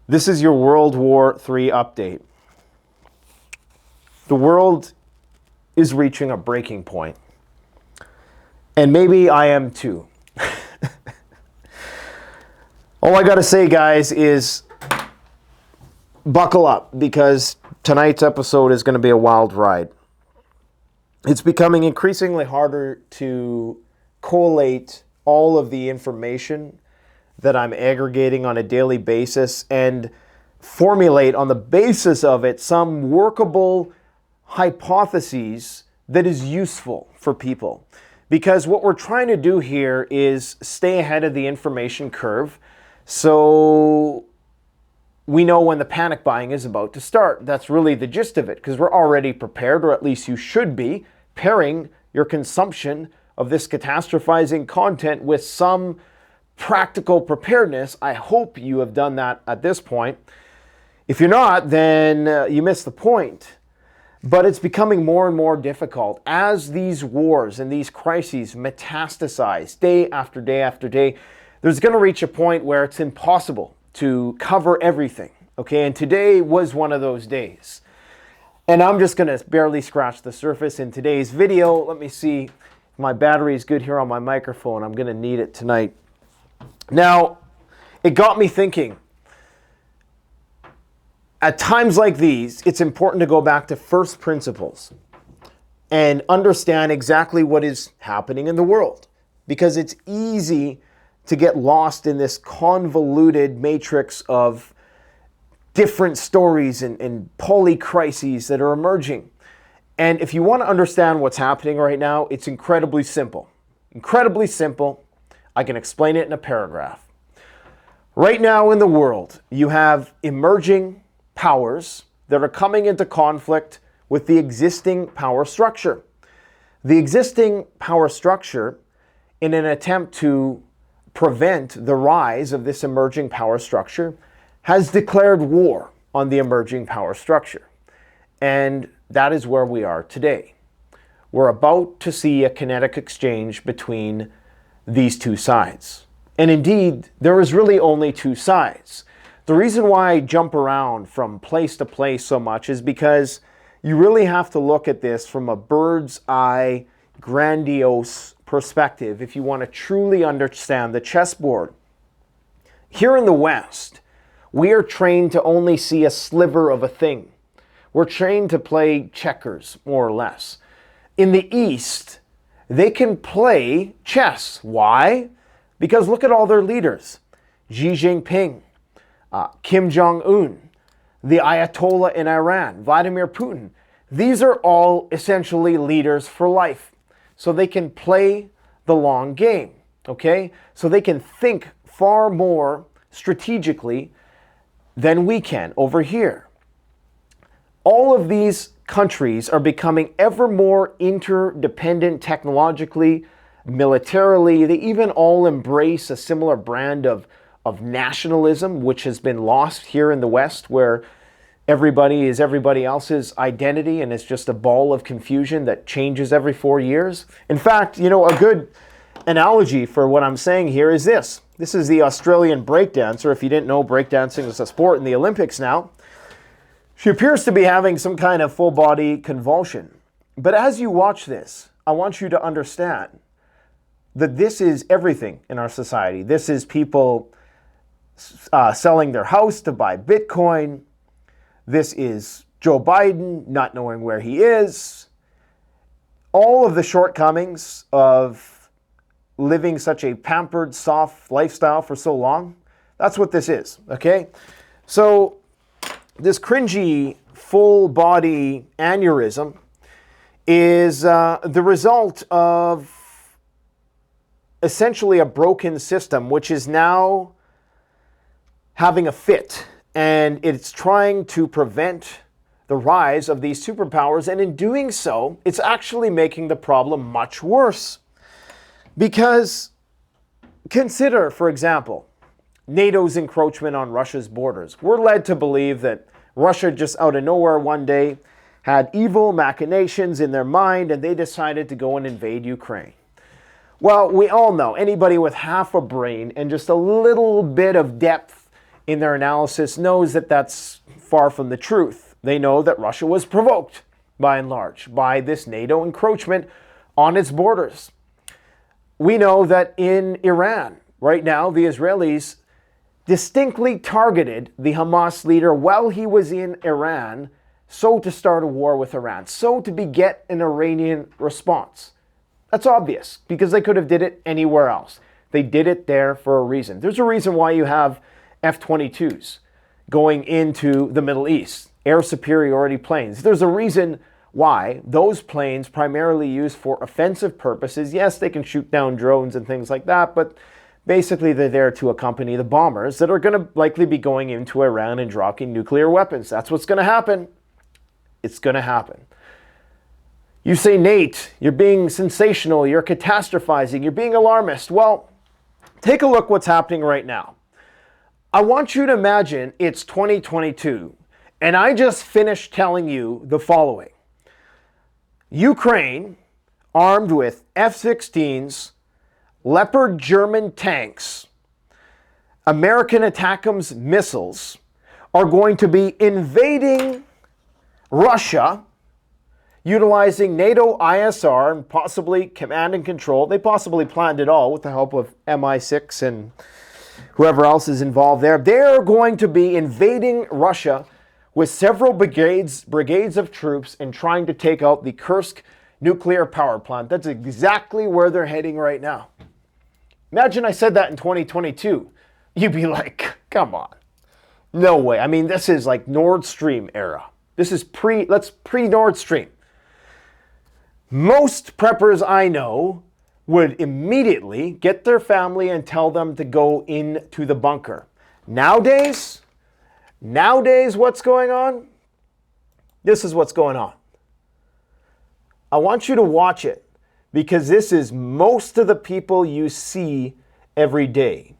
This is your World War III update. The world is reaching a breaking point. And maybe I am too. All I gotta say, guys, is buckle up, because tonight's episode is gonna be a wild ride. It's becoming increasingly harder to collate all of the information that I'm aggregating on a daily basis and formulate on the basis of it some workable hypotheses that is useful for people. Because what we're trying to do here is stay ahead of the information curve so we know when the panic buying is about to start. That's really the gist of it, because we're already prepared, or at least you should be, pairing your consumption of this catastrophizing content with some practical preparedness. I hope you have done that at this point. If you're not, then you missed the point. But it's becoming more and more difficult as these wars and these crises metastasize day after day after day. There's going to reach a point where it's impossible to cover everything. Okay, and today was one of those days. And I'm just going to barely scratch the surface in today's video. Let me see if my battery is good here on my microphone. I'm going to need it tonight. Now, it got me thinking. At times like these, it's important to go back to first principles and understand exactly what is happening in the world, because it's easy to get lost in this convoluted matrix of different stories and polycrises that are emerging. And if you want to understand what's happening right now, it's incredibly simple. Incredibly simple. I can explain it in a paragraph. Right now in the world, you have emerging powers that are coming into conflict with the existing power structure. The existing power structure, in an attempt to prevent the rise of this emerging power structure, has declared war on the emerging power structure. And that is where we are today. We're about to see a kinetic exchange between these two sides. And indeed, there is really only two sides. The reason why I jump around from place to place so much is because you really have to look at this from a bird's eye, grandiose perspective if you want to truly understand the chessboard. Here in the West, we are trained to only see a sliver of a thing. We're trained to play checkers, more or less. In the East, they can play chess. Why? Because look at all their leaders. Xi Jinping, Kim Jong-un, the Ayatollah in Iran, Vladimir Putin. These are all essentially leaders for life. So they can play the long game, okay? So they can think far more strategically than we can over here. All of these countries are becoming ever more interdependent technologically, militarily. They even all embrace a similar brand of nationalism, which has been lost here in the West, where everybody is everybody else's identity and it's just a ball of confusion that changes every 4 years. In fact, you know, a good analogy for what I'm saying here is this. This is the Australian breakdancer. If you didn't know, breakdancing is a sport in the Olympics now. She appears to be having some kind of full body convulsion. But as you watch this, I want you to understand that this is everything in our society. This is people selling their house to buy Bitcoin. This is Joe Biden not knowing where he is. All of the shortcomings of living such a pampered, soft lifestyle for so long. That's what this is, okay? So this cringy full body aneurysm is the result of essentially a broken system, which is now having a fit, and it's trying to prevent the rise of these superpowers, and in doing so, it's actually making the problem much worse. Because consider, for example, NATO's encroachment on Russia's borders. We're led to believe that Russia just out of nowhere one day had evil machinations in their mind and they decided to go and invade Ukraine. Well, we all know, anybody with half a brain and just a little bit of depth in their analysis knows that that's far from the truth. They know that Russia was provoked, by and large, by this NATO encroachment on its borders. We know that in Iran, right now, the Israelis distinctly targeted the Hamas leader while he was in Iran, so to start a war with Iran, so to beget an Iranian response. That's obvious, because they could have did it anywhere else. They did it there for a reason. There's a reason why you have F-22s going into the Middle East, air superiority planes. There's a reason why those planes primarily used for offensive purposes. Yes, they can shoot down drones and things like that, but basically they're there to accompany the bombers that are going to likely be going into Iran and dropping nuclear weapons. That's what's going to happen. It's going to happen. You say, Nate, you're being sensational, you're catastrophizing, you're being alarmist. Well, take a look what's happening right now. I want you to imagine it's 2022, and I just finished telling you the following. Ukraine, armed with F-16s, Leopard German tanks, American ATACMS missiles, are going to be invading Russia, utilizing NATO ISR and possibly command and control. They possibly planned it all with the help of MI6 and whoever else is involved there. They're going to be invading Russia with several brigades of troops and trying to take out the Kursk nuclear power plant. That's exactly where they're heading right now. Imagine I said that in 2022. You'd be like, come on. No way. I mean, this is like Nord Stream era. This is pre-Nord Stream. Most preppers I know would immediately get their family and tell them to go into the bunker. Nowadays, what's going on? This is what's going on. I want you to watch it because this is most of the people you see every day.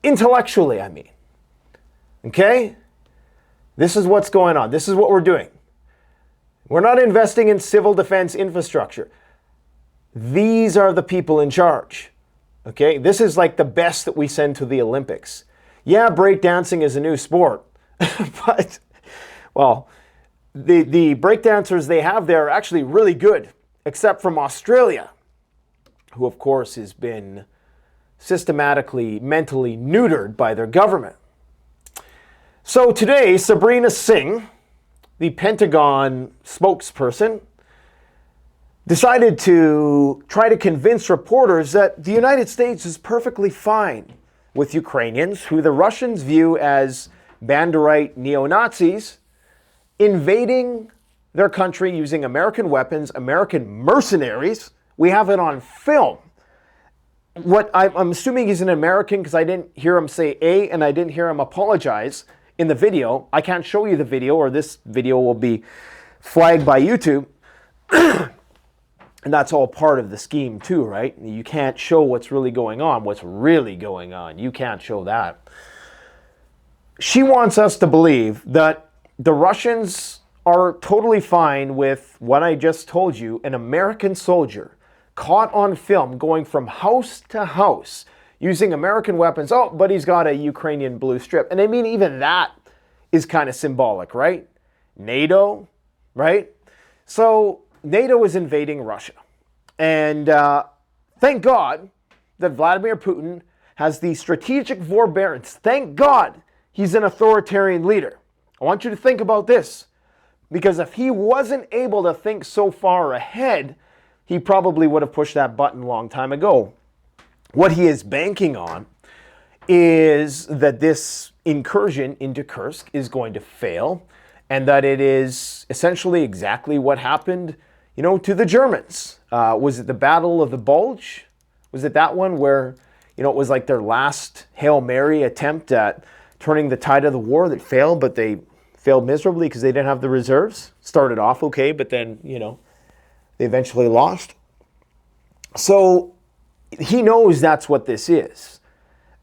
Intellectually, I mean. Okay? This is what's going on. This is what we're doing. We're not investing in civil defense infrastructure. These are the people in charge. Okay? This is like the best that we send to the Olympics. Yeah, breakdancing is a new sport. But, well, the breakdancers they have there are actually really good, except from Australia, who, of course, has been systematically, mentally neutered by their government. So today, Sabrina Singh, the Pentagon spokesperson, decided to try to convince reporters that the United States is perfectly fine with Ukrainians, who the Russians view as Banderite neo-Nazis, invading their country using American weapons, American mercenaries. We have it on film. What I'm assuming he's an American because I didn't hear him say A and I didn't hear him apologize in the video. I can't show you the video or this video will be flagged by YouTube. And that's all part of the scheme too, right? You can't show what's really going on. What's really going on. You can't show that. She wants us to believe that the Russians are totally fine with what I just told you, an American soldier caught on film going from house to house using American weapons. Oh, but he's got a Ukrainian blue strip. And I mean, even that is kind of symbolic, right? NATO, right? So NATO is invading Russia. And thank God that Vladimir Putin has the strategic forbearance. Thank God he's an authoritarian leader. I want you to think about this. Because if he wasn't able to think so far ahead, he probably would have pushed that button a long time ago. What he is banking on is that this incursion into Kursk is going to fail and that it is essentially exactly what happened, to the Germans. Was it the Battle of the Bulge? Was it that one where, it was like their last Hail Mary attempt at turning the tide of the war that failed, but they failed miserably because they didn't have the reserves? Started off okay, but then, they eventually lost. So he knows that's what this is.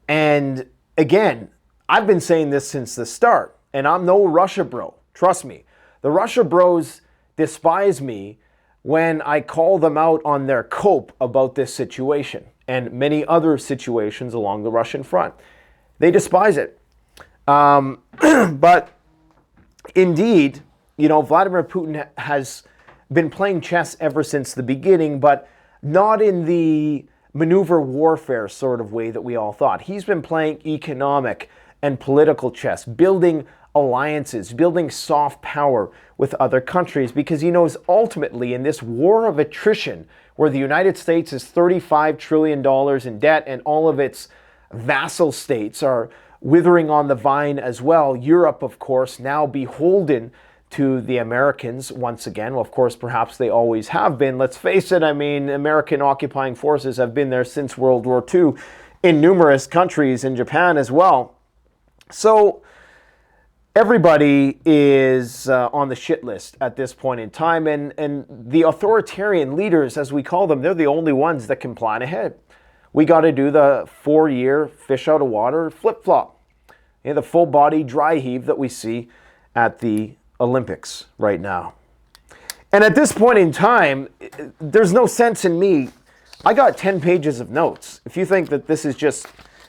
And again, I've been saying this since the start, and I'm no Russia bro. Trust me. The Russia bros despise me when I call them out on their cope about this situation and many other situations along the Russian front. They despise it. But indeed, Vladimir Putin has been playing chess ever since the beginning, but not in the maneuver warfare sort of way that we all thought. He's been playing economic and political chess, building alliances, building soft power with other countries, because he knows ultimately in this war of attrition, where the United States is $35 trillion in debt and all of its vassal states are withering on the vine as well. Europe, of course, now beholden to the Americans once again. Well, of course, perhaps they always have been. Let's face it, American occupying forces have been there since World War II in numerous countries, in Japan as well. So everybody is on the shit list at this point in time, and the authoritarian leaders, as we call them, they're the only ones that can plan ahead. We got to do the 4-year fish out of water flip-flop, the full-body dry heave that we see at the Olympics right now. And at this point in time, there's no sense in me. I got 10 pages of notes. If you think that this is just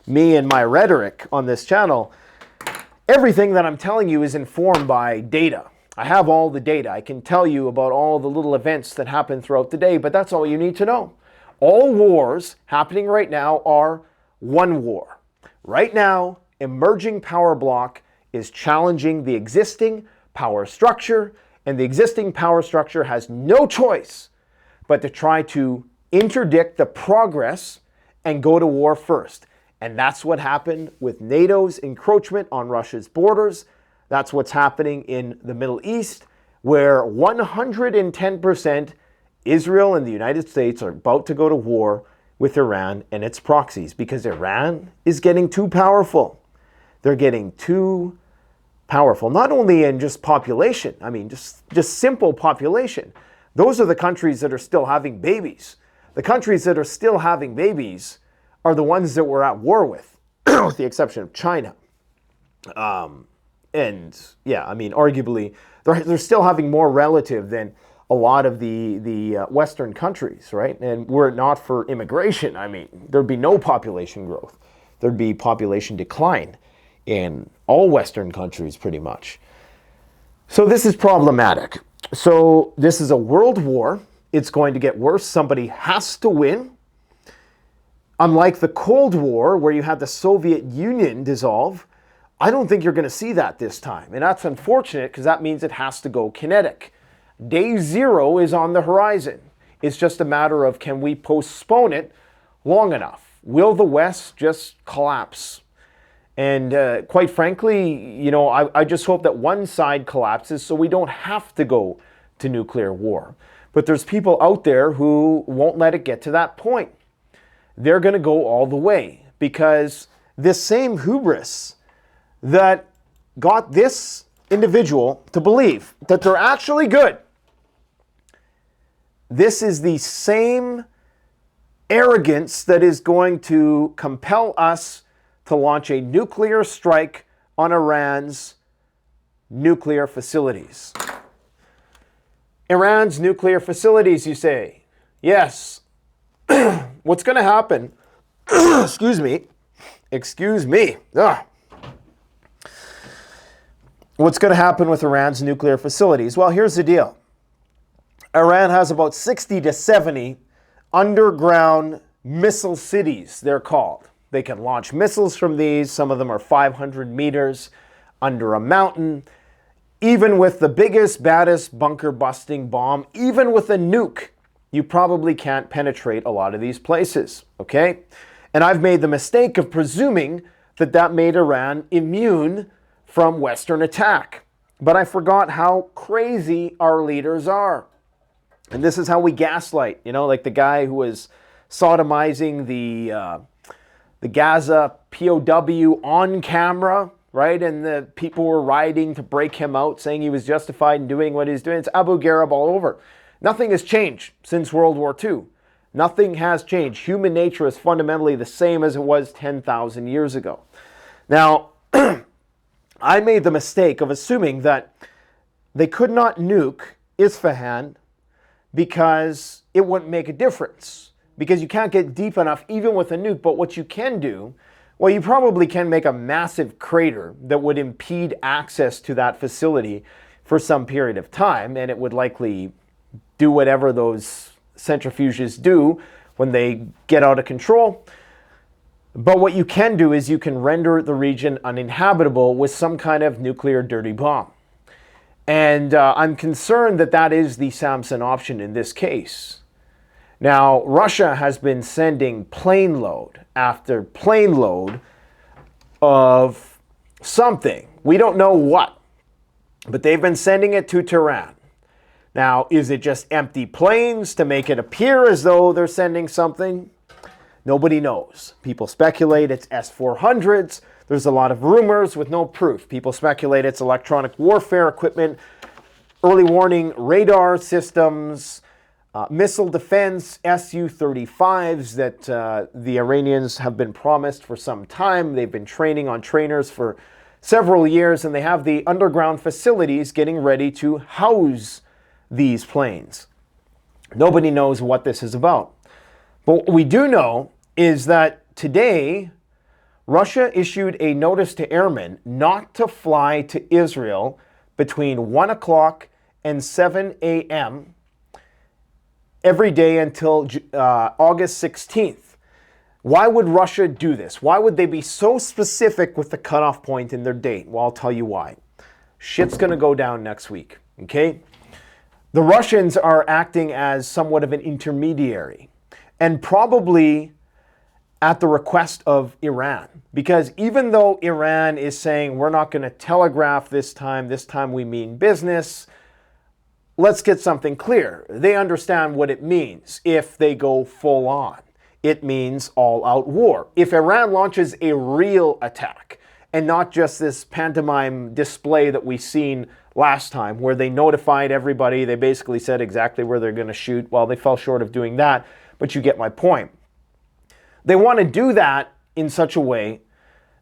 me and my rhetoric on this channel, everything that I'm telling you is informed by data. I have all the data. I can tell you about all the little events that happen throughout the day, but that's all you need to know. All wars happening right now are one war. Right now, emerging power bloc is challenging the existing power structure, and the existing power structure has no choice but to try to interdict the progress and go to war first. And that's what happened with NATO's encroachment on Russia's borders. That's what's happening in the Middle East, where 110% Israel and the United States are about to go to war with Iran and its proxies, because Iran is getting too powerful. They're getting too powerful, not only in just population, just simple population. Those are the countries that are still having babies. The countries that are still having babies are the ones that we're at war with, with the exception of China. Arguably, they're still having more relative than a lot of the Western countries, right? And were it not for immigration, there'd be no population growth. There'd be population decline in all Western countries, pretty much. So this is problematic. So this is a world war. It's going to get worse. Somebody has to win. Unlike the Cold War, where you had the Soviet Union dissolve, I don't think you're going to see that this time. And that's unfortunate, because that means it has to go kinetic. Day zero is on the horizon. It's just a matter of, can we postpone it long enough? Will the West just collapse? And quite frankly, I just hope that one side collapses so we don't have to go to nuclear war. But there's people out there who won't let it get to that point. They're going to go all the way, because this same hubris that got this individual to believe that they're actually good, this is the same arrogance that is going to compel us to launch a nuclear strike on Iran's nuclear facilities. Iran's nuclear facilities, you say? Yes. What's going to happen? Excuse me. What's going to happen with Iran's nuclear facilities? Well, here's the deal. Iran has about 60 to 70 underground missile cities, they're called. They can launch missiles from these. Some of them are 500 meters under a mountain. Even with the biggest, baddest bunker-busting bomb, even with a nuke, you probably can't penetrate a lot of these places, okay? And I've made the mistake of presuming that that made Iran immune from Western attack. But I forgot how crazy our leaders are. And this is how we gaslight, like the guy who was sodomizing the Gaza POW on camera, right? And the people were rioting to break him out, saying he was justified in doing what he's doing. It's Abu Ghraib all over. Nothing has changed since World War II. Nothing has changed. Human nature is fundamentally the same as it was 10,000 years ago. Now, I made the mistake of assuming that they could not nuke Isfahan because it wouldn't make a difference. Because you can't get deep enough even with a nuke. But what you can do Well, you probably can make a massive crater that would impede access to that facility for some period of time, and it would likely do whatever those centrifuges do when they get out of control. But what you can do is you can render the region uninhabitable with some kind of nuclear dirty bomb. And I'm concerned that that is the Samson option in this case. Now, Russia has been sending plane load after plane load of something. We don't know what, but they've been sending it to Tehran. Now, is it just empty planes to make it appear as though they're sending something? Nobody knows. People speculate it's S-400s. There's a lot of rumors with no proof. People speculate it's electronic warfare equipment, early warning radar systems, missile defense Su-35s that the Iranians have been promised for some time. They've been training on trainers for several years, and they have the underground facilities getting ready to house these planes. Nobody knows what this is about. But what we do know is that today, Russia issued a notice to airmen not to fly to Israel between 1 o'clock and 7 a.m. every day until August 16th. Why would Russia do this? Why would they be so specific with the cutoff point in their date? Well, I'll tell you why. Shit's going to go down next week, okay? The Russians are acting as somewhat of an intermediary, and probably at the request of Iran. Because even though Iran is saying, we're not going to telegraph this time we mean business, let's get something clear. They understand what it means if they go full on. It means all-out war. If Iran launches a real attack, and not just this pantomime display that we've seen last time, where they notified everybody, they basically said exactly where they're going to shoot. Well, they fell short of doing that, but you get my point. They want to do that in such a way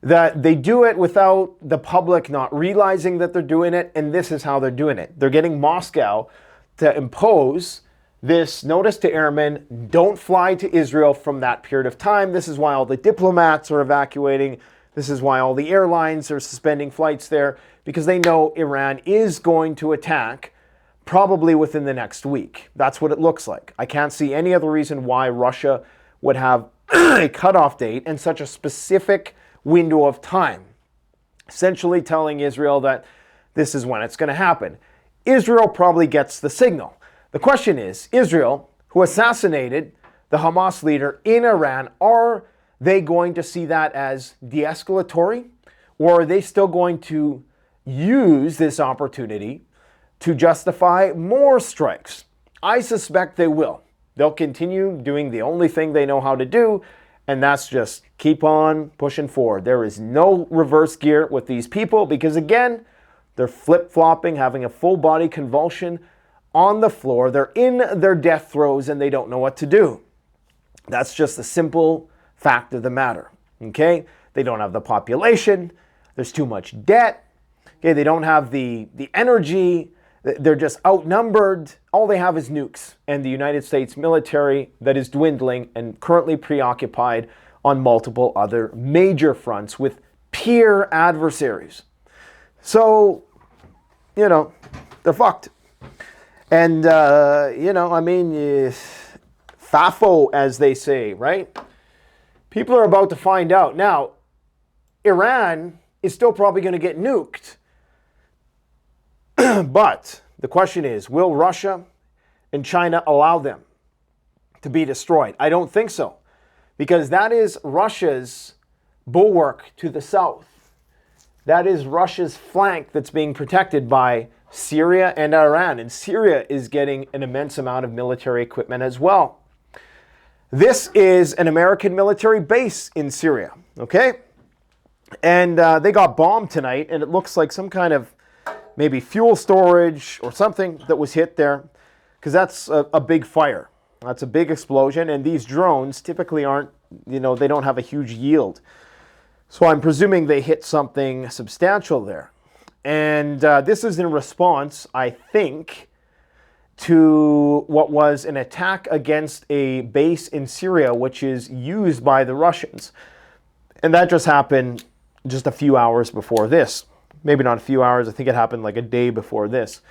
that they do it without the public not realizing that they're doing it, and this is how they're doing it. They're getting Moscow to impose this notice to airmen, don't fly to Israel from that period of time. This is why all the diplomats are evacuating. This is why all the airlines are suspending flights there, because they know Iran is going to attack probably within the next week. That's what it looks like. I can't see any other reason why Russia would have a cutoff date and such a specific window of time, essentially telling Israel that this is when it's going to happen. Israel probably gets the signal. The question is, Israel, who assassinated the Hamas leader in Iran, are they going to see that as de-escalatory, or are they still going to use this opportunity to justify more strikes? I suspect they will. They'll continue doing the only thing they know how to do, and that's just keep on pushing forward. There is no reverse gear with these people because, again, they're flip-flopping, having a full-body convulsion on the floor. They're in their death throes, and they don't know what to do. That's just the simple fact of the matter, okay? They don't have the population. There's too much debt. Okay, they don't have the energy. They're just outnumbered. All they have is nukes and the United States military that is dwindling and currently preoccupied on multiple other major fronts with peer adversaries. So, they're fucked. And, FAFO, as they say, right? People are about to find out. Now, Iran is still probably going to get nuked. But the question is, will Russia and China allow them to be destroyed? I don't think so, because that is Russia's bulwark to the south. That is Russia's flank that's being protected by Syria and Iran, and Syria is getting an immense amount of military equipment as well. This is an American military base in Syria, okay? And they got bombed tonight, and it looks like some kind of maybe fuel storage or something that was hit there, because that's a big fire. That's a big explosion, and these drones typically aren't, they don't have a huge yield. So I'm presuming they hit something substantial there. And this is in response, I think, to what was an attack against a base in Syria, which is used by the Russians. And that just happened just a few hours before this. Maybe not a few hours, I think it happened like a day before this.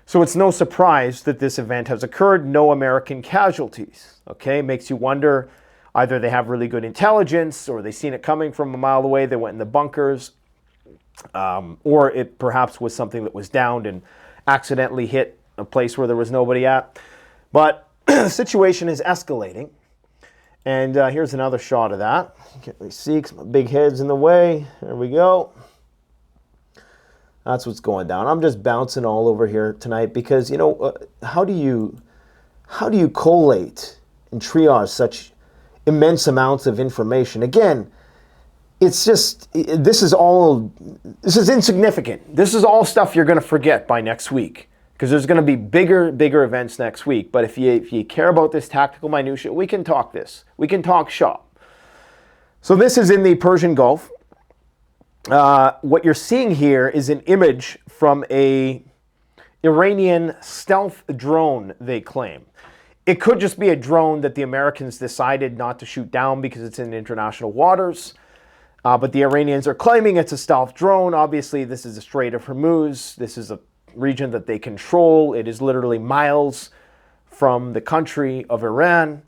So it's no surprise that this event has occurred. No American casualties. Okay, makes you wonder, either they have really good intelligence, or they seen it coming from a mile away, they went in the bunkers, or it perhaps was something that was downed and accidentally hit a place where there was nobody at. But the situation is escalating. And here's another shot of that. You can't really see because my big head's in the way. There we go. That's what's going down. I'm just bouncing all over here tonight because, you know, how do you collate and triage such immense amounts of information? Again, it's just, this is insignificant. This is all stuff you're going to forget by next week, because there's going to be bigger events next week. But if you care about this tactical minutia, we can talk this. We can talk shop. So this is in the Persian Gulf. What you're seeing here is an image from a Iranian stealth drone, they claim. It could just be a drone that the Americans decided not to shoot down because it's in international waters. But the Iranians are claiming it's a stealth drone. Obviously, this is the Strait of Hormuz. This is a region that they control. It is literally miles from the country of Iran.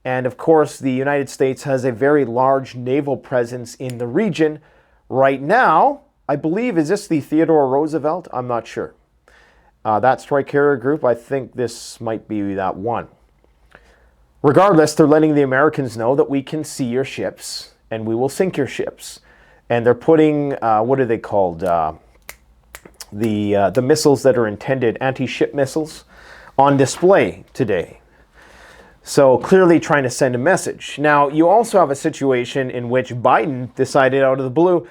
And of course, the United States has a very large naval presence in the region. Right now, I believe, is this the Theodore Roosevelt? I'm not sure. That strike carrier group, I think this might be that one. Regardless, they're letting the Americans know that we can see your ships and we will sink your ships. And they're putting, what are they called? The missiles that are intended, anti-ship missiles, on display today. So clearly trying to send a message. Now, you also have a situation in which Biden decided out of the blue,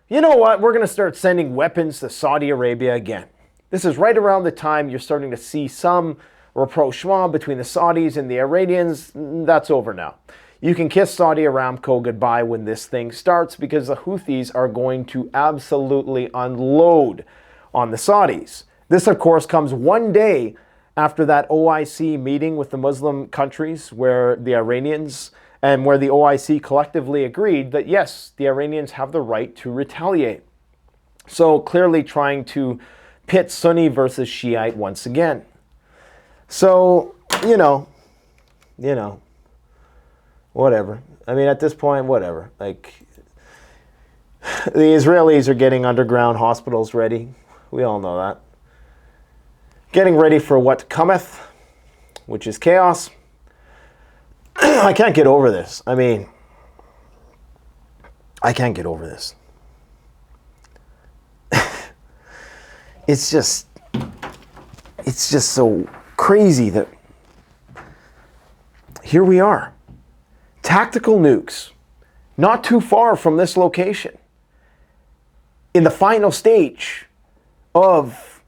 you know what, we're going to start sending weapons to Saudi Arabia again. This is right around the time you're starting to see some rapprochement between the Saudis and the Iranians. That's over now. You can kiss Saudi Aramco goodbye when this thing starts, because the Houthis are going to absolutely unload on the Saudis. This, of course, comes one day after that OIC meeting with the Muslim countries, where the Iranians and where the OIC collectively agreed that, yes, the Iranians have the right to retaliate. So clearly trying to pit Sunni versus Shiite once again. So, you know, whatever. I mean, at this point, whatever. Like, the Israelis are getting underground hospitals ready. We all know that. Getting ready for what cometh, which is chaos. I can't get over this. I mean, I can't get over this. It's just so crazy that here we are. Tactical nukes, not too far from this location, in the final stage of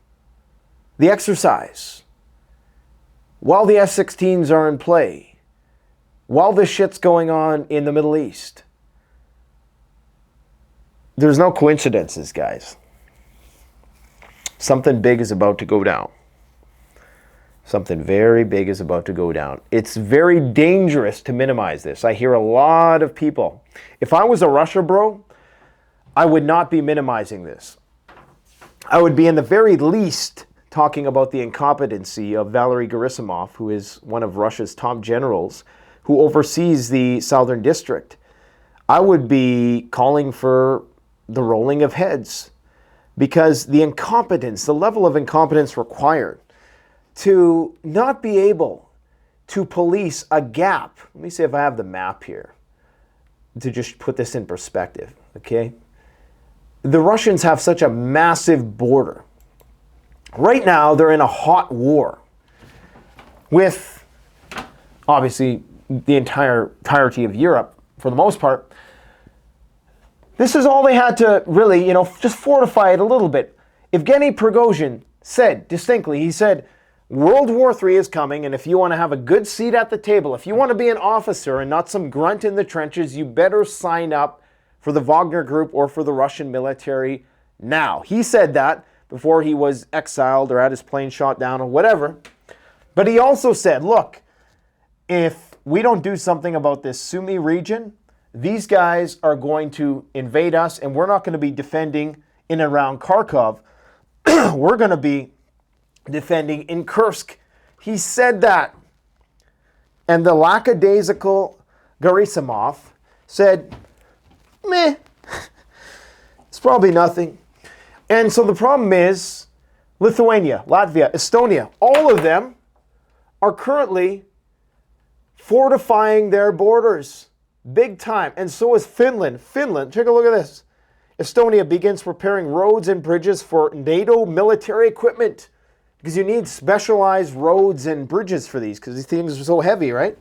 the exercise, while the F-16s are in play, while this shit's going on in the Middle East. There's no coincidences, guys. Something big is about to go down. Something very big is about to go down. It's very dangerous to minimize this. I hear a lot of people. If I was a Russia bro, I would not be minimizing this. I would be in the very least talking about the incompetency of Valery Gerasimov, who is one of Russia's top generals, who oversees the Southern District. I would be calling for the rolling of heads, because the incompetence, the level of incompetence required to not be able to police a gap. Let me see if I have the map here to just put this in perspective, okay? The Russians have such a massive border. Right now, they're in a hot war with, obviously, the entirety of Europe, for the most part. This is all they had to really, just fortify it a little bit. Evgeny Prigozhin said distinctly, he said, World War III is coming, and if you want to have a good seat at the table, if you want to be an officer and not some grunt in the trenches, you better sign up for the Wagner Group or for the Russian military now. He said that before he was exiled or had his plane shot down or whatever. But he also said, look, if we don't do something about this Sumy region, these guys are going to invade us, and we're not going to be defending in and around Kharkov. We're going to be defending in Kursk. He said that. And the lackadaisical Gerasimov said, meh, it's probably nothing. And so the problem is Lithuania, Latvia, Estonia, all of them are currently fortifying their borders big time. And so is Finland. Finland, take a look at this. Estonia begins preparing roads and bridges for NATO military equipment, because you need specialized roads and bridges for these, because these things are so heavy, right?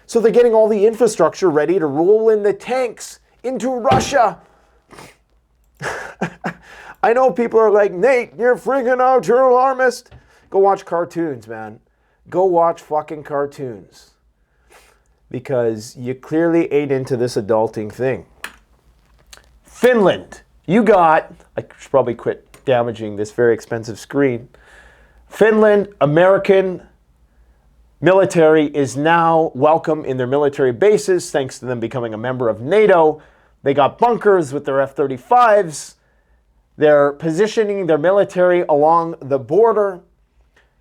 So they're getting all the infrastructure ready to roll in the tanks into Russia. I know people are like, Nate, you're freaking out, you're an alarmist. Go watch cartoons, man. Go watch fucking cartoons. Because you clearly ate into this adulting thing. Finland, you got, I should probably quit damaging this very expensive screen. Finland, American military is now welcome in their military bases, thanks to them becoming a member of NATO. They got bunkers with their F-35s. They're positioning their military along the border.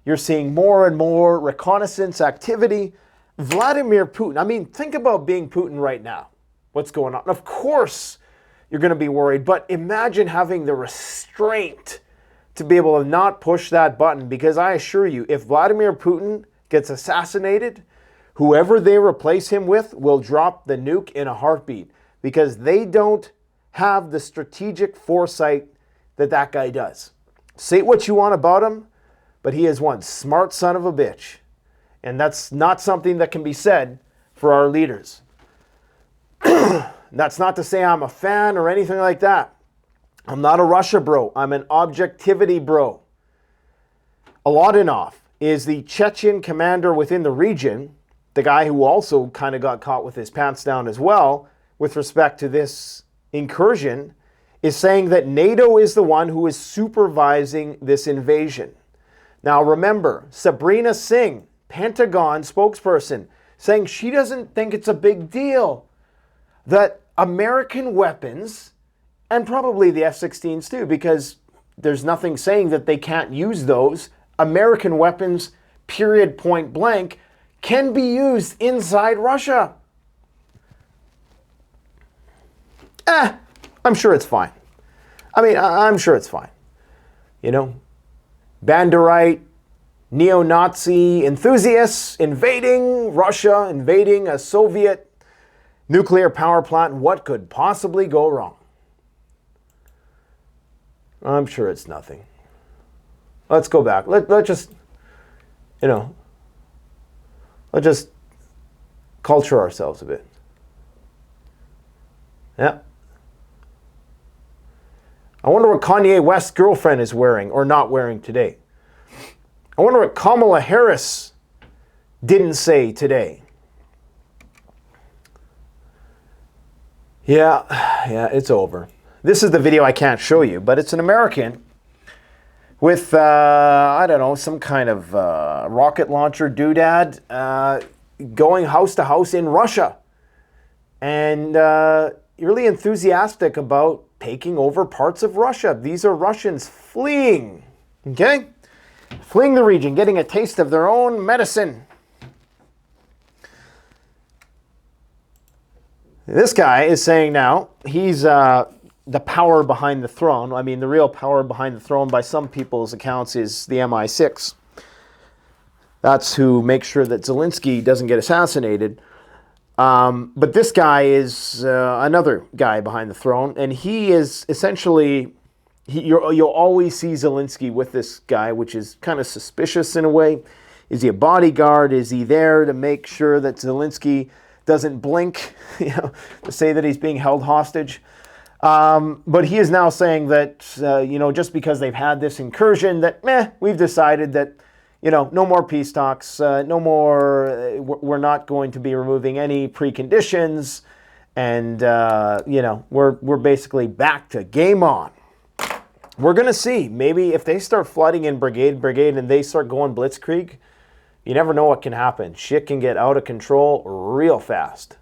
You're seeing more and more reconnaissance activity. Vladimir Putin, I mean, think about being Putin right now. What's going on? Of course, you're going to be worried, but imagine having the restraint to be able to not push that button, because I assure you, if Vladimir Putin gets assassinated, whoever they replace him with will drop the nuke in a heartbeat, because they don't have the strategic foresight that that guy does. Say what you want about him, but he is one smart son of a bitch. And that's not something that can be said for our leaders. That's not to say I'm a fan or anything like that. I'm not a Russia bro. I'm an objectivity bro. Alaudinov is the Chechen commander within the region, the guy who also kind of got caught with his pants down as well with respect to this incursion, is saying that NATO is the one who is supervising this invasion. Now remember, Sabrina Singh, Pentagon spokesperson, saying she doesn't think it's a big deal that American weapons, and probably the F-16s too, because there's nothing saying that they can't use those, American weapons, period, point blank, can be used inside Russia. I'm sure it's fine. I mean, I'm sure it's fine. You know, Banderite, neo-Nazi enthusiasts invading Russia, invading a Soviet nuclear power plant. What could possibly go wrong? I'm sure it's nothing. Let's go back. Let's just, you know, let's just culture ourselves a bit. Yeah. I wonder what Kanye West's girlfriend is wearing or not wearing today. I wonder what Kamala Harris didn't say today. Yeah, it's over. This is the video I can't show you, but it's an American with, I don't know, some kind of rocket launcher doodad going house to house in Russia. And really enthusiastic about taking over parts of Russia. These are Russians fleeing, okay? Fleeing the region, getting a taste of their own medicine. This guy is saying now he's the power behind the throne. I mean, the real power behind the throne by some people's accounts is the MI6. That's who makes sure that Zelensky doesn't get assassinated. But this guy is another guy behind the throne, and he is essentially, you'll always see Zelensky with this guy, which is kind of suspicious in a way. Is he a bodyguard? Is he there to make sure that Zelensky doesn't blink, you know, to say that he's being held hostage? But he is now saying that, you know, just because they've had this incursion, that, we've decided that, you know, no more peace talks, no more, we're not going to be removing any preconditions, and, you know, we're basically back to game on. We're going to see, maybe if they start flooding in brigade, and they start going blitzkrieg, you never know what can happen. Shit can get out of control real fast.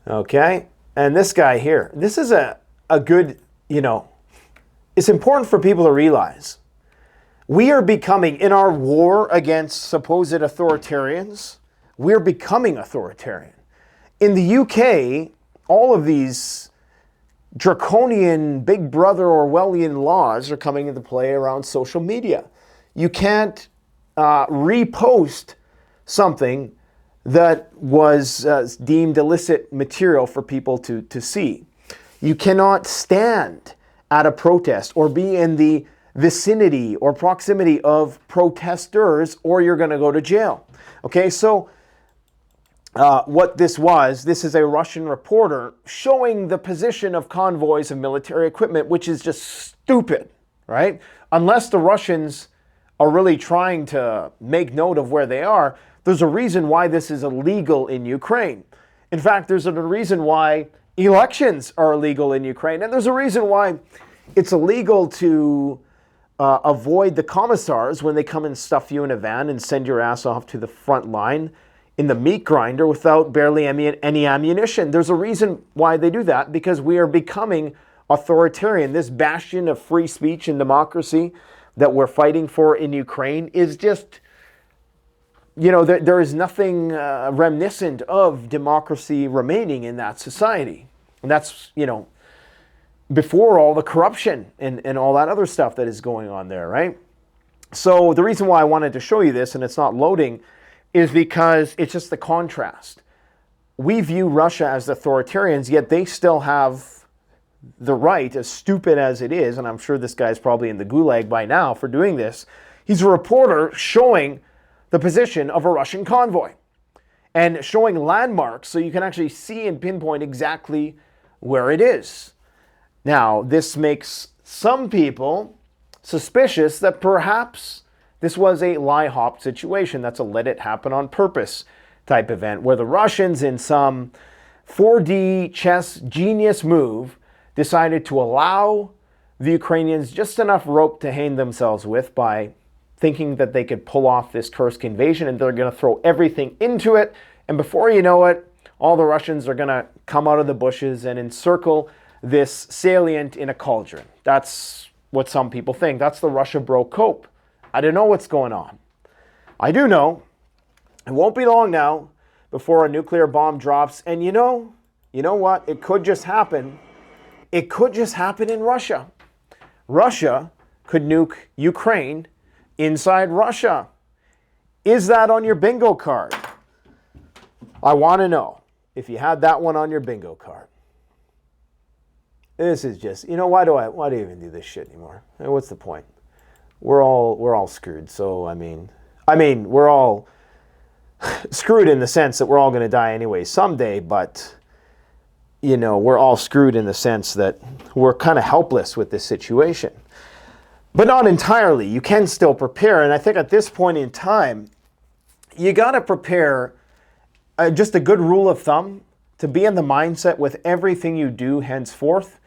Okay? And this guy here, this is a good, it's important for people to realize we are becoming, in our war against supposed authoritarians, we're becoming authoritarian. In the UK, all of these draconian Big Brother Orwellian laws are coming into play around social media. You can't repost something that was deemed illicit material for people to see. You cannot stand at a protest or be in the vicinity or proximity of protesters, or you're going to go to jail. Okay, so what this is a Russian reporter showing the position of convoys of military equipment, which is just stupid, right? Unless the Russians are really trying to make note of where they are, there's a reason why this is illegal in Ukraine. In fact, there's a reason why elections are illegal in Ukraine, and there's a reason why it's illegal to avoid the commissars when they come and stuff you in a van and send your ass off to the front line in the meat grinder without barely any ammunition. There's a reason why they do that, because we are becoming authoritarian. This bastion of free speech and democracy that we're fighting for in Ukraine is just, there is nothing reminiscent of democracy remaining in that society. And that's, before all the corruption and all that other stuff that is going on there, right? So the reason why I wanted to show you this, and it's not loading, is because it's just the contrast. We view Russia as authoritarians, yet they still have the right, as stupid as it is, and I'm sure this guy's probably in the gulag by now for doing this. He's a reporter showing the position of a Russian convoy and showing landmarks so you can actually see and pinpoint exactly where it is. Now, this makes some people suspicious that perhaps this was a lie-hop situation. That's a let-it-happen-on-purpose type event where the Russians, in some 4D chess genius move, decided to allow the Ukrainians just enough rope to hang themselves with by thinking that they could pull off this Kursk invasion, and they're going to throw everything into it. And before you know it, all the Russians are going to come out of the bushes and encircle this salient in a cauldron. That's what some people think. That's the Russia bro cope. I don't know what's going on. I do know it won't be long now before a nuclear bomb drops. And you know what? It could just happen. It could just happen in Russia. Russia could nuke Ukraine inside Russia. Is that on your bingo card? I want to know if you had that one on your bingo card. This is just, why do I even do this shit anymore? What's the point? We're all screwed. So I mean, we're all screwed in the sense that we're all going to die anyway someday, but we're all screwed in the sense that we're kind of helpless with this situation. But not entirely. You can still prepare, and I think at this point in time, you got to prepare. Just a good rule of thumb to be in the mindset with everything you do henceforth.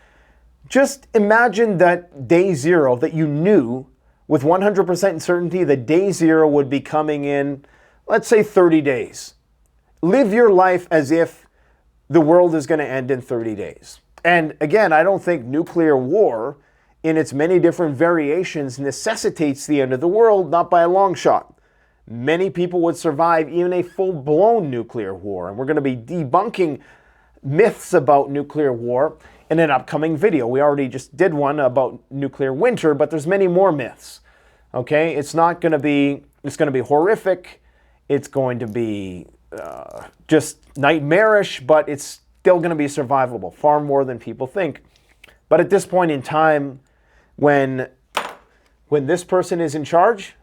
Just imagine that day zero, that you knew with 100% certainty that day zero would be coming in, let's say 30 days. Live your life as if the world is going to end in 30 days. And again, I don't think nuclear war in its many different variations necessitates the end of the world, not by a long shot. Many people would survive even a full-blown nuclear war. And we're going to be debunking myths about nuclear war in an upcoming video. We already just did one about nuclear winter, but there's many more myths. Okay? It's going to be horrific. It's going to be just nightmarish, but it's still going to be survivable, far more than people think. But at this point in time, when this person is in charge,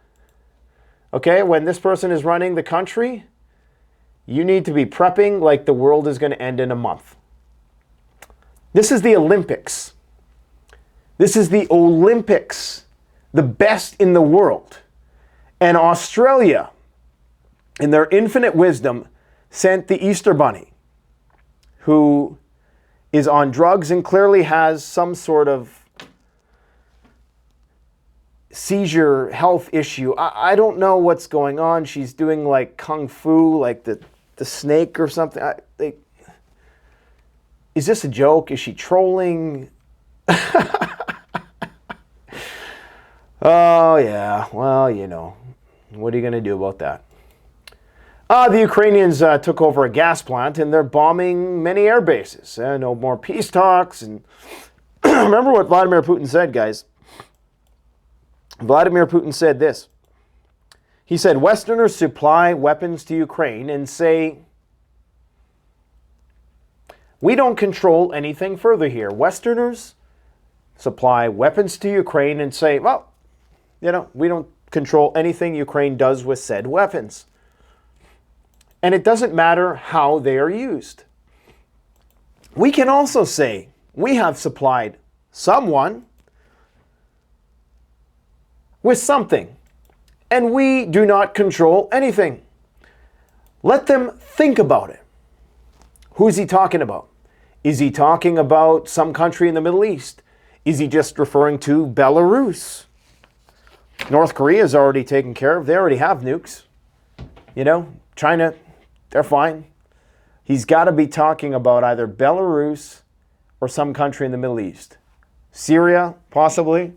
okay, when this person is running the country, you need to be prepping like the world is going to end in a month. This is the Olympics. This is the Olympics, the best in the world. And Australia, in their infinite wisdom, sent the Easter Bunny, who is on drugs and clearly has some sort of seizure health issue. I don't know what's going on. She's doing like kung fu, like the snake or something. is this a joke? Is she trolling? Oh, yeah. Well, you know, what are you going to do about that? The Ukrainians took over a gas plant, and they're bombing many air bases. No more peace talks. And remember what Vladimir Putin said, guys. Vladimir Putin said this. He said, Westerners supply weapons to Ukraine and say, we don't control anything further here. Westerners supply weapons to Ukraine and say, well, you know, we don't control anything Ukraine does with said weapons. And it doesn't matter how they are used. We can also say we have supplied someone with something, and we do not control anything. Let them think about it. Who's he talking about? Is he talking about some country in the Middle East? Is he just referring to Belarus? North Korea is already taken care of. They already have nukes. You know, China, they're fine. He's got to be talking about either Belarus or some country in the Middle East. Syria, possibly.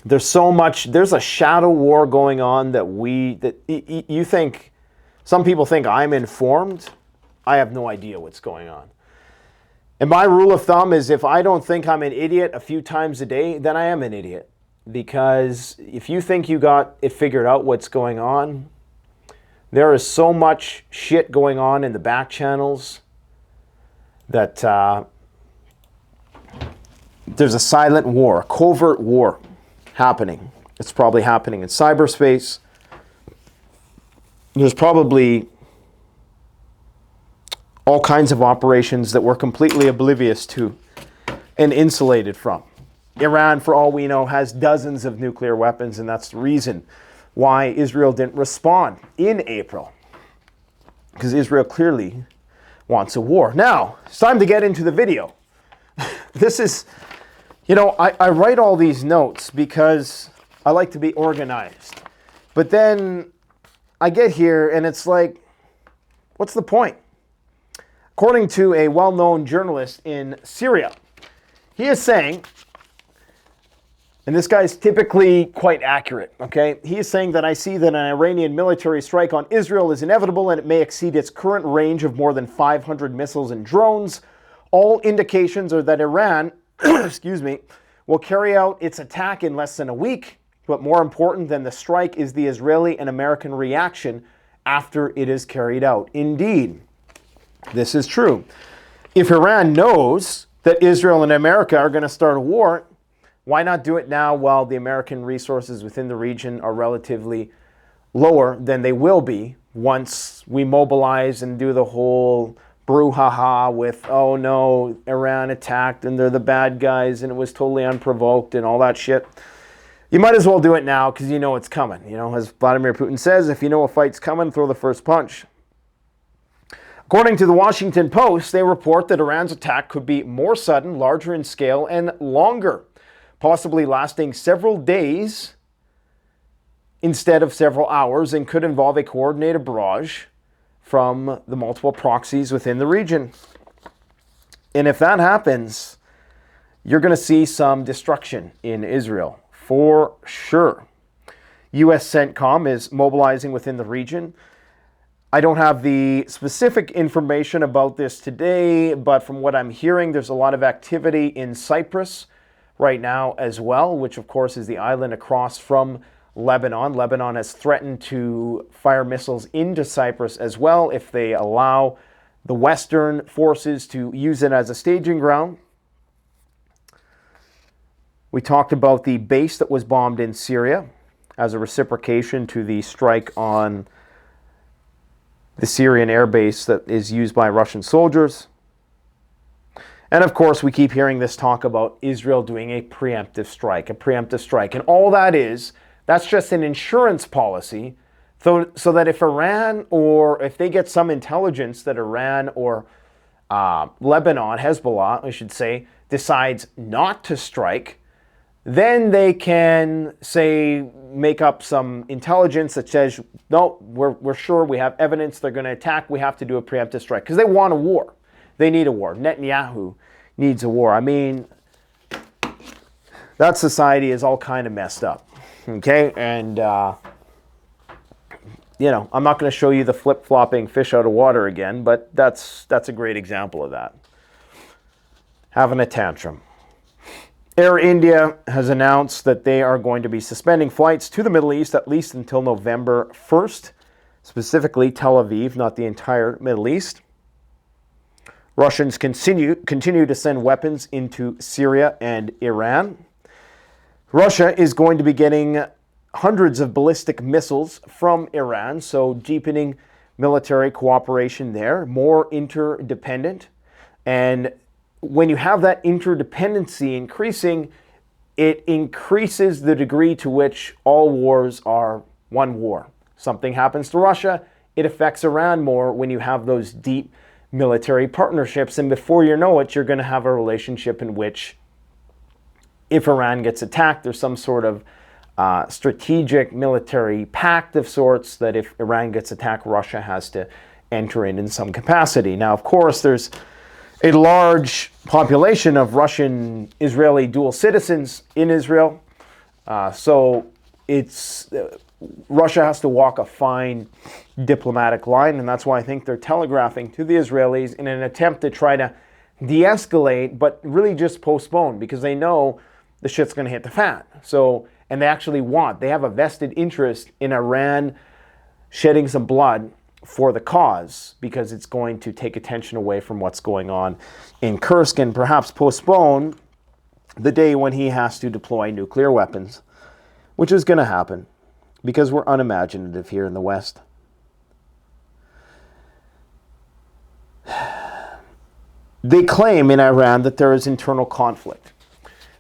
There's so much, there's a shadow war going on that you think, some people think I'm informed. I have no idea what's going on. And my rule of thumb is if I don't think I'm an idiot a few times a day, then I am an idiot. Because if you think you got it figured out what's going on, there is so much shit going on in the back channels that there's a silent war, a covert war happening. It's probably happening in cyberspace. There's probably all kinds of operations that we're completely oblivious to and insulated from. Iran, for all we know, has dozens of nuclear weapons, and that's the reason why Israel didn't respond in April. Because Israel clearly wants a war. Now, it's time to get into the video. This is, you know, I write all these notes because I like to be organized. But then I get here and it's like, what's the point? According to a well-known journalist in Syria, he is saying, and this guy's typically quite accurate, okay? He is saying that I see that an Iranian military strike on Israel is inevitable and it may exceed its current range of more than 500 missiles and drones. All indications are that Iran, excuse me, will carry out its attack in less than a week. But more important than the strike is the Israeli and American reaction after it is carried out. Indeed, this is true. If Iran knows that Israel and America are going to start a war, why not do it now while the American resources within the region are relatively lower than they will be once we mobilize and do the whole brouhaha with, oh no, Iran attacked and they're the bad guys and it was totally unprovoked and all that shit. You might as well do it now because you know it's coming. You know, as Vladimir Putin says, if you know a fight's coming, throw the first punch. According to the Washington Post, they report that Iran's attack could be more sudden, larger in scale, and longer, possibly lasting several days instead of several hours, and could involve a coordinated barrage from the multiple proxies within the region. And if that happens, you're going to see some destruction in Israel, for sure. U.S. CENTCOM is mobilizing within the region. I don't have the specific information about this today, but from what I'm hearing, there's a lot of activity in Cyprus right now as well, which of course is the island across from Lebanon. Lebanon has threatened to fire missiles into Cyprus as well if they allow the Western forces to use it as a staging ground. We talked about the base that was bombed in Syria as a reciprocation to the strike on the Syrian air base that is used by Russian soldiers. And of course, we keep hearing this talk about Israel doing a preemptive strike. And all that is, that's just an insurance policy so that if Iran, or if they get some intelligence that Iran or Lebanon, Hezbollah, I should say, decides not to strike, then they can say, make up some intelligence that says, no, we're sure, we have evidence they're going to attack, we have to do a preemptive strike. Because they want a war. They need a war. Netanyahu needs a war. I mean, that society is all kind of messed up. Okay? And, you know, I'm not going to show you the flip-flopping fish out of water again, but that's a great example of that. Having a tantrum. Air India has announced that they are going to be suspending flights to the Middle East at least until November 1st, specifically Tel Aviv, not the entire Middle East. Russians continue to send weapons into Syria and Iran. Russia is going to be getting hundreds of ballistic missiles from Iran, so deepening military cooperation there, more interdependent. And when you have that interdependency increasing, it increases the degree to which all wars are one war. Something happens to Russia, it affects Iran more when you have those deep military partnerships. And before you know it, you're going to have a relationship in which if Iran gets attacked, there's some sort of strategic military pact of sorts that if Iran gets attacked, Russia has to enter in some capacity. Now, of course, there's a large population of Russian-Israeli dual citizens in Israel. So Russia has to walk a fine diplomatic line, and that's why I think they're telegraphing to the Israelis in an attempt to try to de-escalate, but really just postpone, because they know the shit's going to hit the fan. So, and they have a vested interest in Iran shedding some blood for the cause, because it's going to take attention away from what's going on in Kursk and perhaps postpone the day when he has to deploy nuclear weapons, which is going to happen because we're unimaginative here in the West. They claim in Iran that there is internal conflict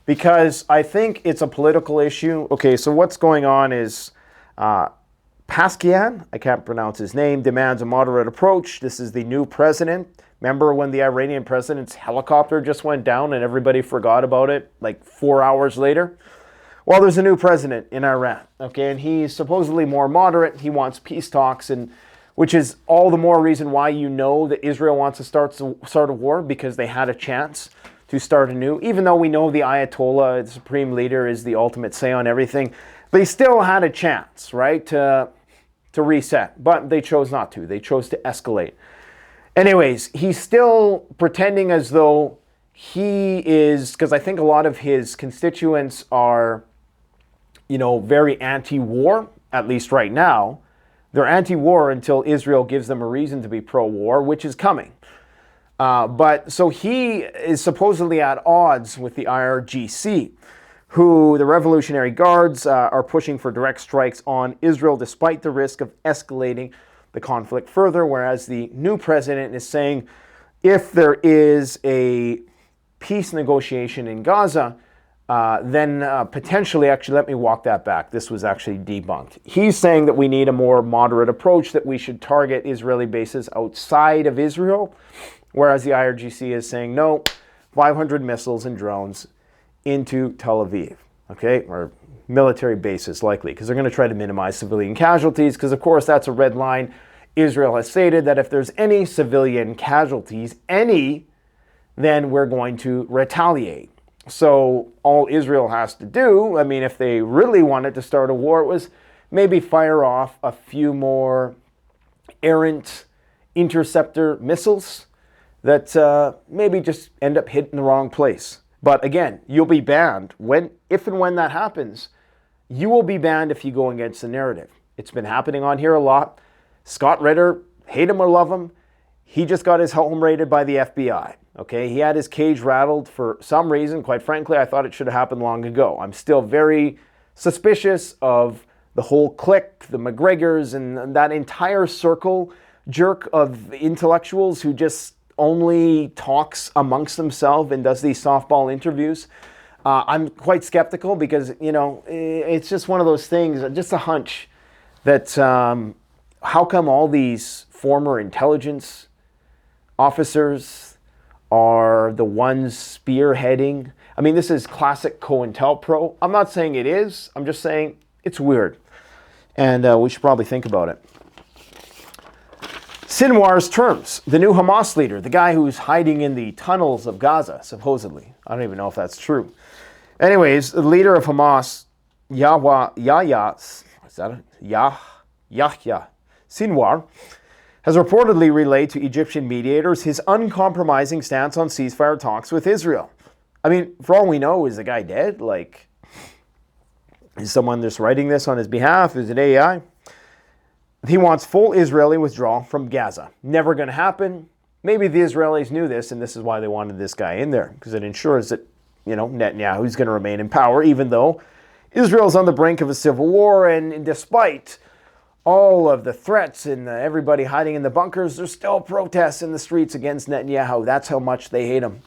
because I think it's a political issue. Okay, so what's going on is Paskian, I can't pronounce his name, demands a moderate approach. This is the new president. Remember when the Iranian president's helicopter just went down and everybody forgot about it like 4 hours later? Well, there's a new president in Iran, okay, and he's supposedly more moderate. He wants peace talks, and which is all the more reason why you know that Israel wants to start a war, because they had a chance to start anew. Even though we know the Ayatollah, the supreme leader, is the ultimate say on everything, they still had a chance, right, to reset. But they chose not to. They chose to escalate. Anyways, he's still pretending as though he is, because I think a lot of his constituents are, you know, very anti-war, at least right now. They're anti-war until Israel gives them a reason to be pro-war, which is coming. But so he is supposedly at odds with the IRGC, who the Revolutionary Guards are pushing for direct strikes on Israel despite the risk of escalating the conflict further, whereas the new president is saying if there is a peace negotiation in Gaza, then potentially, actually, let me walk that back. This was actually debunked. He's saying that we need a more moderate approach, that we should target Israeli bases outside of Israel, whereas the IRGC is saying, no, 500 missiles and drones into Tel Aviv, okay, or military bases likely, because they're going to try to minimize civilian casualties, because, of course, that's a red line. Israel has stated that if there's any civilian casualties, then we're going to retaliate. So all Israel has to do, I mean, if they really wanted to start a war, was maybe fire off a few more errant interceptor missiles that maybe just end up hitting the wrong place. But again, you'll be banned. If and when that happens, you will be banned if you go against the narrative. It's been happening on here a lot. Scott Ritter, hate him or love him, he just got his home raided by the FBI. Okay, he had his cage rattled for some reason. Quite frankly, I thought it should have happened long ago. I'm still very suspicious of the whole clique, the McGregors, and that entire circle jerk of intellectuals who just only talks amongst themselves and does these softball interviews. I'm quite skeptical because, you know, it's just one of those things, just a hunch that how come all these former intelligence officers are the ones spearheading? I mean, this is classic COINTELPRO. I'm not saying it is. I'm just saying it's weird. And we should probably think about it. Sinwar's terms. The new Hamas leader, the guy who's hiding in the tunnels of Gaza, supposedly. I don't even know if that's true. Anyways, the leader of Hamas, Yahya Sinwar, has reportedly relayed to Egyptian mediators his uncompromising stance on ceasefire talks with Israel. I mean, for all we know, is the guy dead? Like, is someone just writing this on his behalf? Is it AI? He wants full Israeli withdrawal from Gaza. Never going to happen. Maybe the Israelis knew this, and this is why they wanted this guy in there, because it ensures that, you know, Netanyahu's going to remain in power, even though Israel's on the brink of a civil war, and despite all of the threats and everybody hiding in the bunkers, there's still protests in the streets against Netanyahu. That's how much they hate him.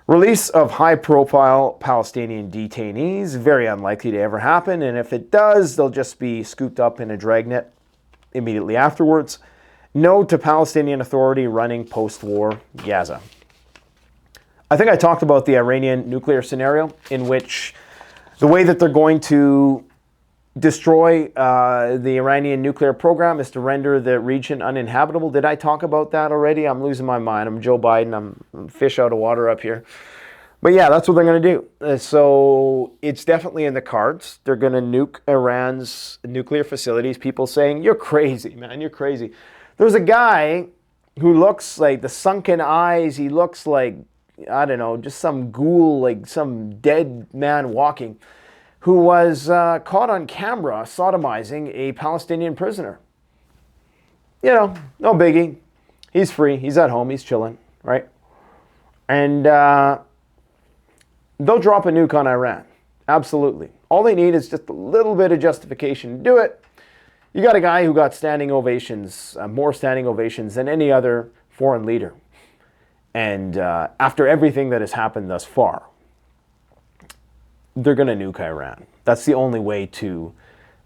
Release of high-profile Palestinian detainees, very unlikely to ever happen, and if it does, they'll just be scooped up in a dragnet immediately afterwards. No to Palestinian Authority running post-war Gaza. I think I talked about the Iranian nuclear scenario, in which the way that they're going to destroy the Iranian nuclear program is to render the region uninhabitable. Did I talk about that already? I'm losing my mind. I'm Joe Biden. I'm fish out of water up here. But yeah, that's what they're going to do. So it's definitely in the cards. They're going to nuke Iran's nuclear facilities. People saying, you're crazy, man, you're crazy. There's a guy who looks like the sunken eyes. He looks like, I don't know, just some ghoul, like some dead man walking, who was caught on camera sodomizing a Palestinian prisoner. You know, no biggie. He's free. He's at home. He's chilling, right? And they'll drop a nuke on Iran. Absolutely. All they need is just a little bit of justification to do it. You got a guy who got standing ovations, more standing ovations than any other foreign leader. And after everything that has happened thus far, they're going to nuke Iran. That's the only way to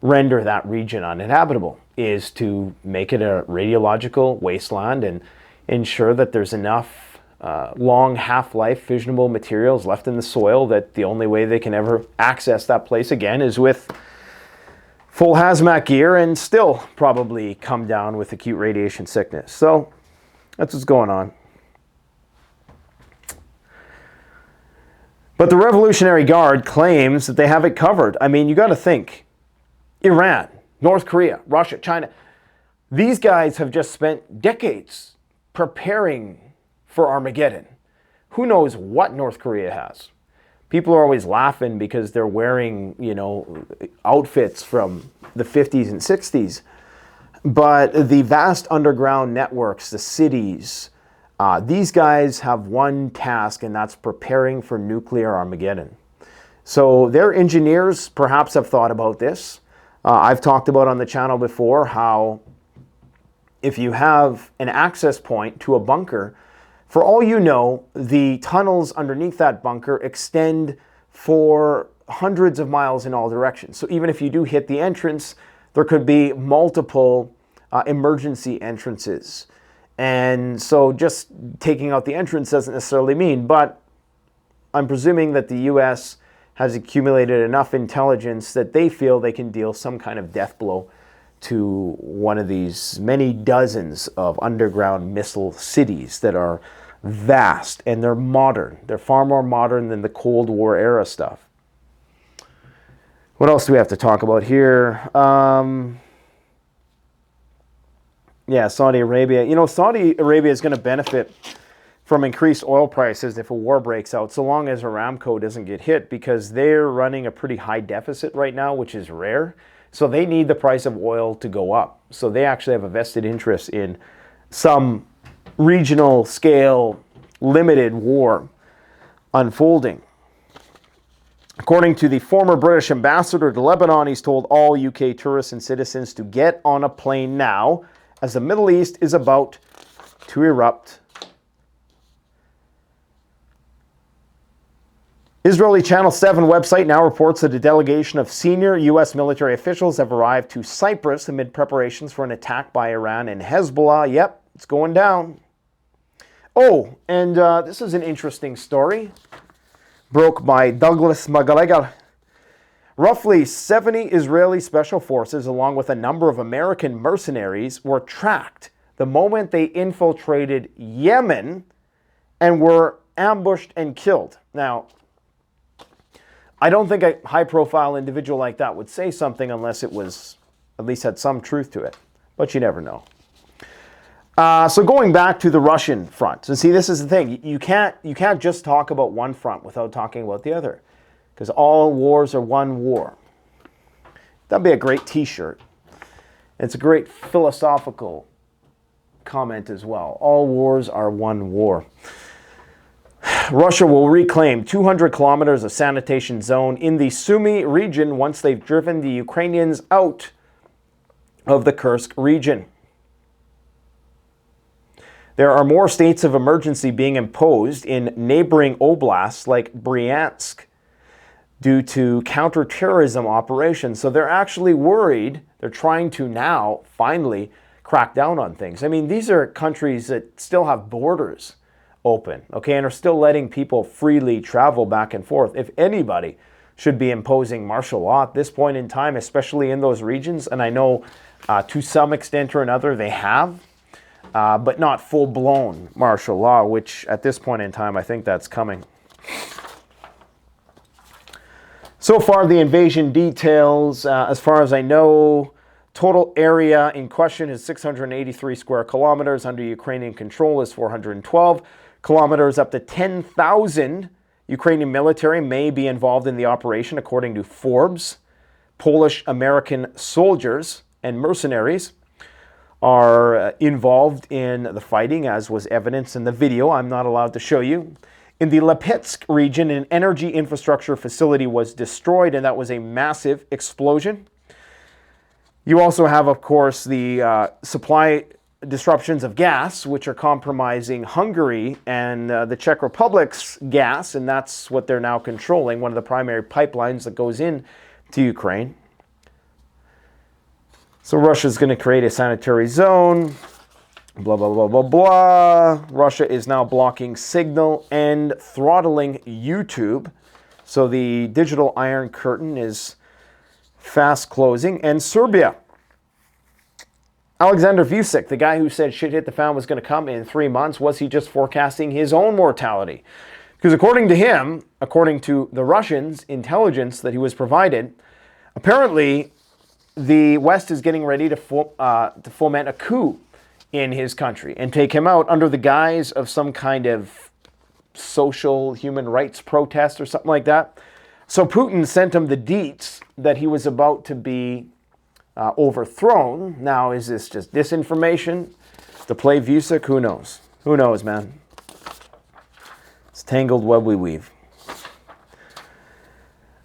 render that region uninhabitable, is to make it a radiological wasteland and ensure that there's enough long half-life fissionable materials left in the soil that the only way they can ever access that place again is with full hazmat gear, and still probably come down with acute radiation sickness. So that's what's going on. But the Revolutionary Guard claims that they have it covered. I mean, you got to think, Iran, North Korea, Russia, China, these guys have just spent decades preparing for Armageddon. Who knows what North Korea has? People are always laughing because they're wearing, you know, outfits from the 50s and 60s. But the vast underground networks, the cities, these guys have one task, and that's preparing for nuclear Armageddon. So their engineers perhaps have thought about this. I've talked about on the channel before how if you have an access point to a bunker, for all you know, the tunnels underneath that bunker extend for hundreds of miles in all directions. So even if you do hit the entrance, there could be multiple emergency entrances. And so just taking out the entrance doesn't necessarily mean, but I'm presuming that the US has accumulated enough intelligence that they feel they can deal some kind of death blow to one of these many dozens of underground missile cities that are vast, and they're modern. They're far more modern than the Cold War era stuff. What else do we have to talk about here? Yeah, Saudi Arabia. You know, Saudi Arabia is going to benefit from increased oil prices if a war breaks out, so long as Aramco doesn't get hit, because they're running a pretty high deficit right now, which is rare. So they need the price of oil to go up. So they actually have a vested interest in some regional scale limited war unfolding. According to the former British ambassador to Lebanon, he's told all UK tourists and citizens to get on a plane now, as the Middle East is about to erupt. Israeli Channel 7 website now reports that a delegation of senior U.S. military officials have arrived to Cyprus amid preparations for an attack by Iran and Hezbollah. Yep, it's going down. Oh, and this is an interesting story. broke by Douglas McGregor. Roughly 70 Israeli special forces, along with a number of American mercenaries, were tracked the moment they infiltrated Yemen and were ambushed and killed. Now, I don't think a high-profile individual like that would say something unless it was, at least had some truth to it. But you never know. So going back to the Russian front. And see, this is the thing. You can't just talk about one front without talking about the other. Because all wars are one war. That'd be a great t-shirt. It's a great philosophical comment as well. All wars are one war. Russia will reclaim 200 kilometers of sanitation zone in the Sumy region once they've driven the Ukrainians out of the Kursk region. There are more states of emergency being imposed in neighboring oblasts like Bryansk due to counterterrorism operations. So they're actually worried. They're trying to now finally crack down on things. I mean, these are countries that still have borders open, okay, and are still letting people freely travel back and forth. If anybody should be imposing martial law at this point in time, especially in those regions, and I know to some extent or another they have, but not full-blown martial law, which at this point in time I think that's coming. So far, the invasion details, as far as I know, total area in question is 683 square kilometers. Under Ukrainian control is 412 kilometers. Up to 10,000 Ukrainian military may be involved in the operation, according to Forbes. Polish-American soldiers and mercenaries are involved in the fighting, as was evidenced in the video I'm not allowed to show you. In the Lipetsk region, an energy infrastructure facility was destroyed, and that was a massive explosion. You also have, of course, the supply disruptions of gas, which are compromising Hungary and the Czech Republic's gas, and that's what they're now controlling, one of the primary pipelines that goes in to Ukraine. So Russia's going to create a sanitary zone. Blah, blah, blah, blah, blah. Russia is now blocking signal and throttling YouTube. So the digital Iron Curtain is fast closing. And Serbia. Alexander Vucic, the guy who said shit hit the fan was going to come in 3 months, was he just forecasting his own mortality? Because according to him, according to the Russians' intelligence that he was provided, apparently the West is getting ready to foment a coup in his country and take him out under the guise of some kind of social human rights protest or something like that. So Putin sent him the deets that he was about to be overthrown. Now, is this just disinformation to play Vucic? Who knows? Who knows, man? It's tangled web we weave.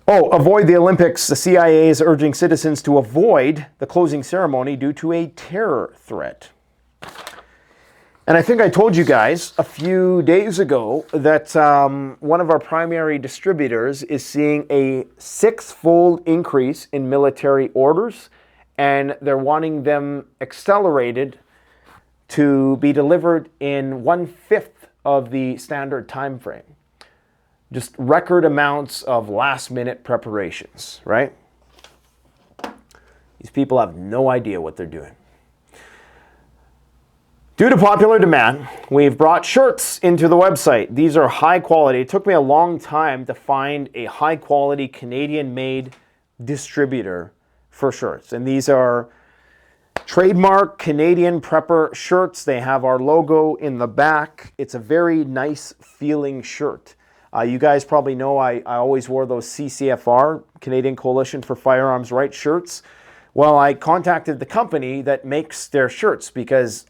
Oh, avoid the Olympics. The CIA is urging citizens to avoid the closing ceremony due to a terror threat. And I think I told you guys a few days ago that one of our primary distributors is seeing a 6-fold increase in military orders, and they're wanting them accelerated to be delivered in 1/5 of the standard time frame. Just record amounts of last-minute preparations, right? These people have no idea what they're doing. Due to popular demand, we've brought shirts into the website. These are high quality. It took me a long time to find a high quality Canadian-made distributor for shirts. And these are trademark Canadian Prepper shirts. They have our logo in the back. It's a very nice feeling shirt. You guys probably know I always wore those CCFR, Canadian Coalition for Firearms Rights shirts. Well, I contacted the company that makes their shirts because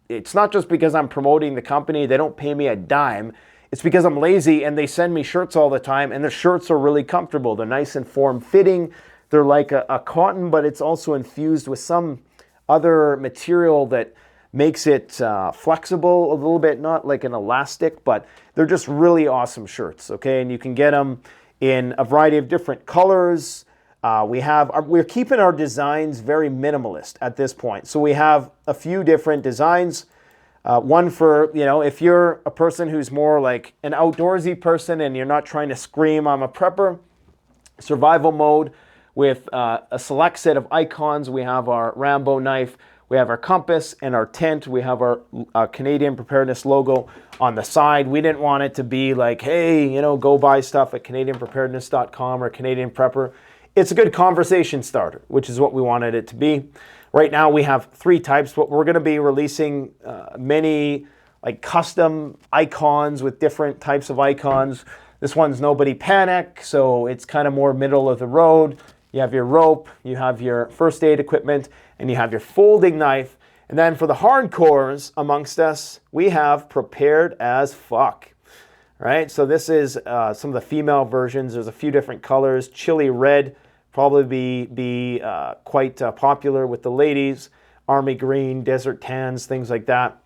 it's not just because I'm promoting the company. They don't pay me a dime. It's because I'm lazy and they send me shirts all the time, and the shirts are really comfortable. They're nice and form-fitting. They're like a cotton, but it's also infused with some other material that makes it flexible a little bit, not like an elastic, but they're just really awesome shirts, okay? And you can get them in a variety of different colors. We're keeping our designs very minimalist at this point. So we have a few different designs. One for, if you're a person who's more like an outdoorsy person and you're not trying to scream, I'm a prepper, survival mode with a select set of icons. We have our Rambo knife, we have our compass and our tent. We have our Canadian preparedness logo on the side. We didn't want it to be like, hey, go buy stuff at CanadianPreparedness.com or Canadian Prepper. It's a good conversation starter, which is what we wanted it to be. Right now we have 3 types, but we're going to be releasing many like custom icons with different types of icons. This one's Nobody Panic, so it's kind of more middle of the road. You have your rope, you have your first aid equipment, and you have your folding knife. And then for the hardcores amongst us, we have Prepared as Fuck. Right, so this is some of the female versions. There's a few different colors. Chili red, probably be quite popular with the ladies. Army green, desert tans, things like that.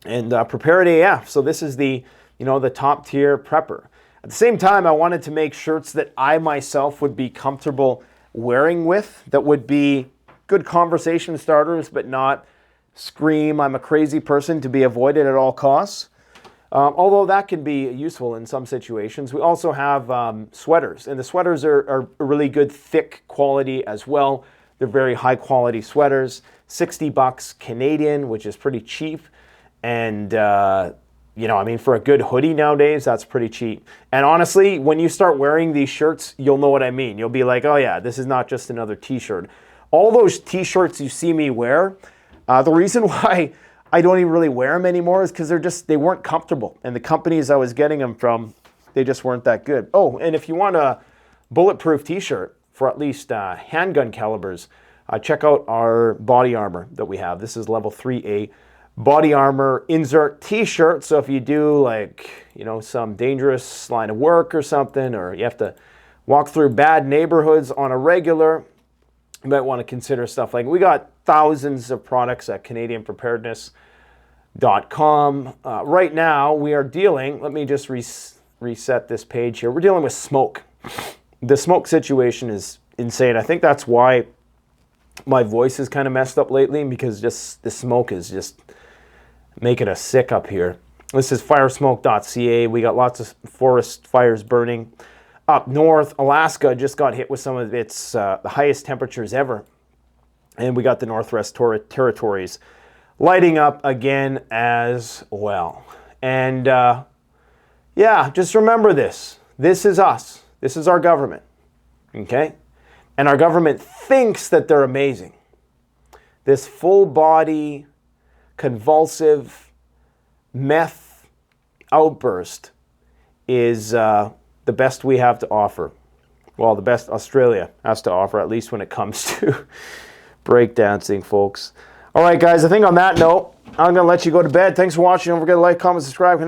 And Prepared AF, so this is the, the top tier prepper. At the same time, I wanted to make shirts that I myself would be comfortable wearing with, that would be good conversation starters, but not scream, I'm a crazy person, to be avoided at all costs. Although that can be useful in some situations. We also have sweaters, and the sweaters are really good, thick quality as well. They're very high quality sweaters, $60 Canadian, which is pretty cheap. And, for a good hoodie nowadays, that's pretty cheap. And honestly, when you start wearing these shirts, you'll know what I mean. You'll be like, oh yeah, this is not just another t-shirt. All those t-shirts you see me wear, the reason why I don't even really wear them anymore is because they weren't comfortable. And the companies I was getting them from, they just weren't that good. Oh, and if you want a bulletproof t-shirt for at least handgun calibers, check out our body armor that we have. This is level 3A body armor insert t-shirt. So if you do some dangerous line of work or something, or you have to walk through bad neighborhoods on a regular, you might want to consider stuff like, we got thousands of products at CanadianPreparedness.com. Right now we are dealing, let me just reset this page here. We're dealing with smoke. The smoke situation is insane. I think that's why my voice is kind of messed up lately, because just the smoke is just making us sick up here. This is firesmoke.ca. We got lots of forest fires burning. Up north, Alaska just got hit with some of its the highest temperatures ever. And we got the Northwest Territories lighting up again as well. And just remember this. This is us. This is our government. Okay? And our government thinks that they're amazing. This full body, convulsive meth outburst is the best we have to offer. Well, the best Australia has to offer, at least when it comes to breakdancing, folks. All right, guys, I think on that note, I'm going to let you go to bed. Thanks for watching. Don't forget to like, comment, subscribe.